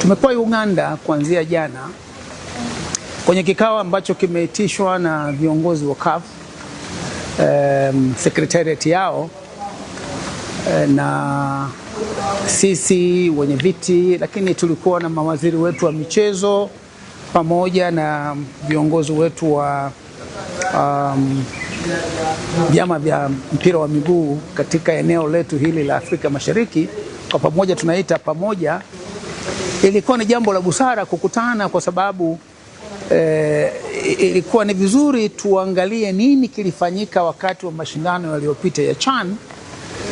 Tumekuwa Uganda kuanzia jana kwenye kikao ambacho kimeitishwa na viongozi wa CAF, secretariat yao, na sisi wenye viti, lakini tulikuwa na mawaziri wetu wa michezo pamoja na viongozi wetu wa vyama vya mpira wa miguu katika eneo letu hili la Afrika Mashariki. Kwa pamoja tunaita pamoja. Ilikuwa ni jambo la busara kukutana kwa sababu ilikuwa ni vizuri tuangalie nini kilifanyika wakati wa mashindano yaliyopita ya CHAN,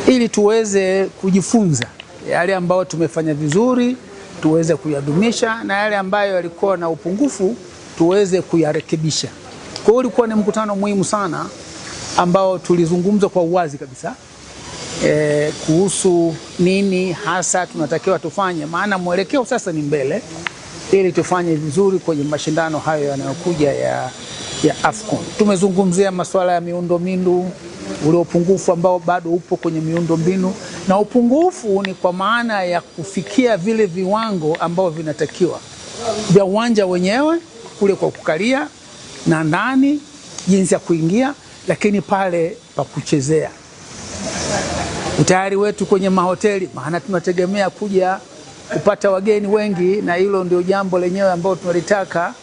ili tuweze kujifunza yale ambayo tumefanya vizuri tuweze kuyadumisha, na yale ambayo yalikuwa na upungufu tuweze kuyarekebisha. Kwa hiyo ulikuwa ni mkutano muhimu sana ambao tulizungumza kwa uwazi kabisa kuhusu nini hasa tunatakiwa tufanye, maana mwelekeo sasa ni mbele, ili tufanye vizuri kwenye mashindano hayo yanayokuja ya AFCON. Tumezungumzia masuala ya miundombinu, ule upungufu ambao bado upo kwenye miundombinu, na upungufu ni kwa maana ya kufikia vile viwango ambao vinatakiwa vya uwanja wenyewe kule kwa kukalia na ndani, jinsi ya kuingia, lakini pale pa kuchezea, utayari wetu kwenye mahoteli, maana tunategemea kuja kupata wageni wengi, na hilo ndio jambo lenyewe ambalo tunalitaka.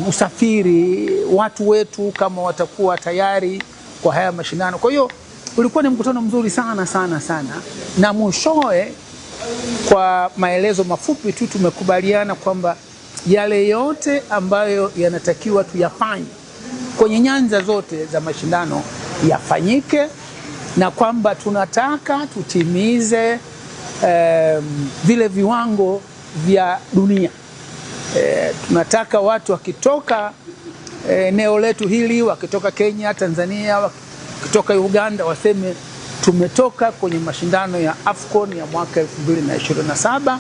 Usafiri, watu wetu kama watakuwa tayari kwa haya mashindano. Kwa hiyo ulikuwa ni mkutano mzuri sana sana sana, na mwishowe kwa maelezo mafupi tu tumekubaliana kwamba yale yote ambayo yanatakiwa tuyafanye kwenye nyanja zote za mashindano yafanyike, na kwamba tunataka tutimize vile viwango vya dunia. Tunataka watu wakitoka eneo letu hili, wakitoka Kenya, Tanzania, wakitoka Uganda, waseme tumetoka kwenye mashindano ya AFCON ya mwaka 2027.